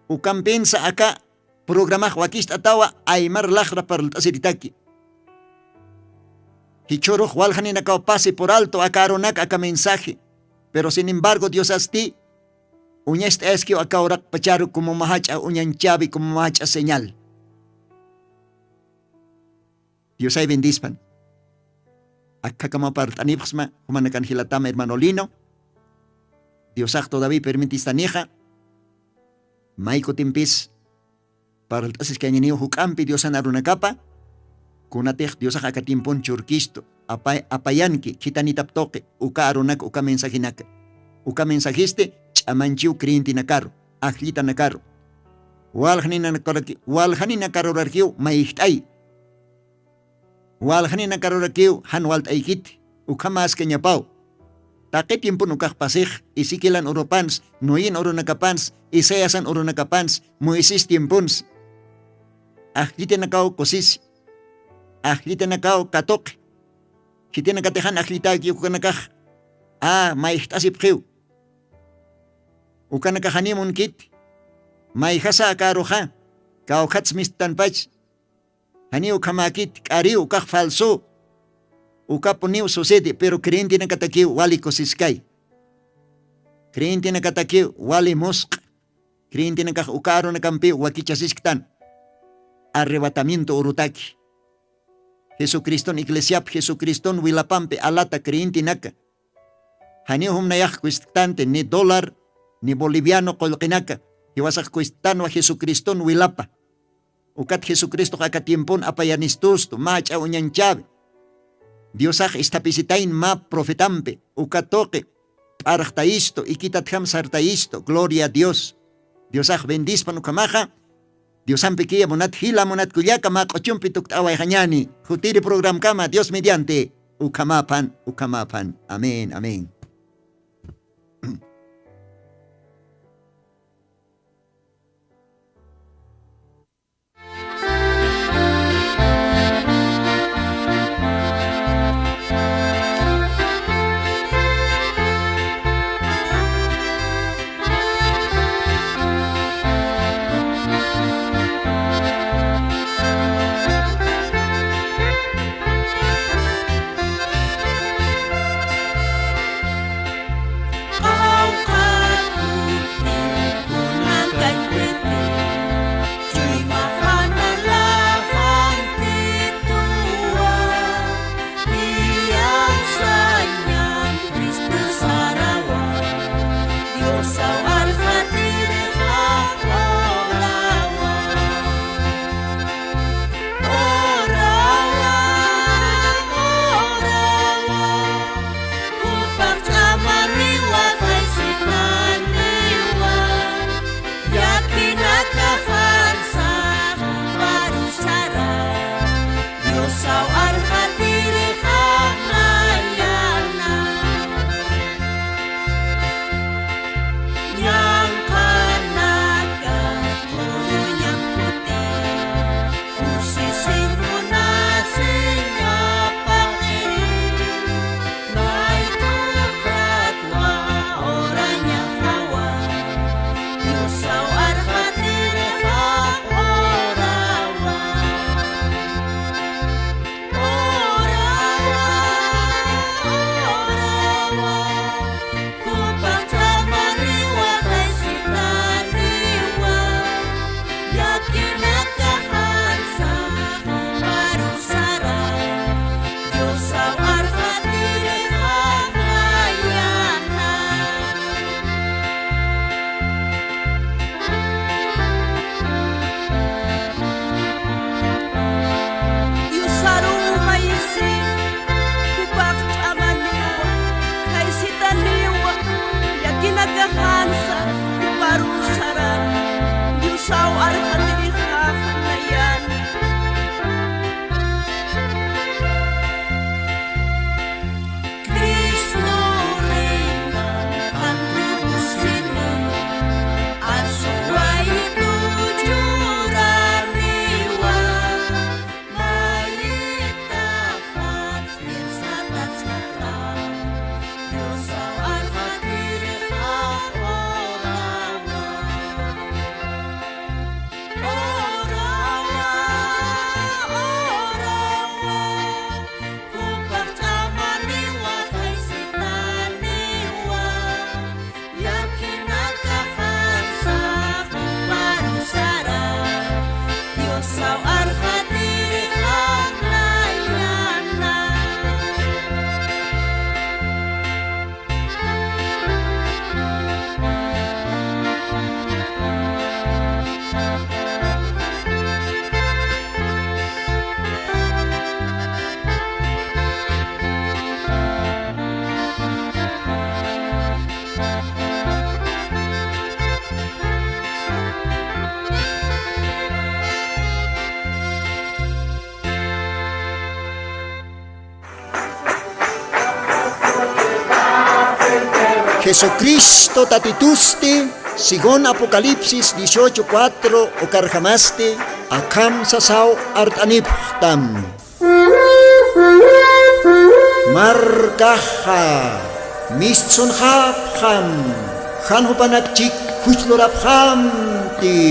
Ukan pensa acá programa wakist atawa aymar lajra para el tasiritaki. Hichoro walhanina kao pase por alto acaronak acá mensaje. Pero sin embargo Dios asti uñest esquio acá orak pacharu como mahacha uñanchabi como mahacha señal. Dios ay bendispan. Acá como partanipsma como nakan hilatama hermano Lino. Dios todavía permitista Maiko timpis para el tasis que añadió hukampi Dios anaruna capa kunatej Dios akatimpon churkisto apayanki kitanitaptoque uka arunak uka mensajiste chamanchiu kriinti nakaro ajlita nakaro walhanina karorarkiu maihtai walhanina karorarkiu hanwalt aikit uka mas kenyapau Take tiempo nukak pasig, isikilan uropans, nuin urunakapans, isayasan urunakapans, muisis tiempons. Ahlite nakao kosis, ahlite nakao katok, hite nakatehan ahlitaki ukanakah, maihtasip kiw. Ukanakahanimun kit, maihasa akaroha, kao katsmistan pach, hani ukamakit, kari ukak falso, Ukaponiu sucede, pero creyente na katakiw wali kosiskay. Creyente na katakiw wali musk. Creyente na ukaro na kampi wakichasisktan. Arrebatamiento urutaki. Jesucriston iglesiap Jesucriston wilapampe alata creyente naka. Hanihum nayak kuistante ni dolar ni boliviano kolkinaka. Hiwasak kuistan wa Jesucriston wilapa. Ukat Jesucristo kakatiempon apayanistusto macha unyanchabe. Diosaj istapisitain ma profetampe, ukatoque, archtaisto, ikitatjam sartaisto, gloria a Dios. Diosaj bendispan ukamaja, Diosampe kia monat hila monat kuyaka ma kochumpituk away hanyani, jutiri program kama, Dios mediante, ukamapan, amén, amén. Jesucristo tatitusti, según Apocalipsis 18:4 o carjamaste, akam sasao artaniptam. Markaha, mistsun hapham, hanhupanakchik huchloraphamti.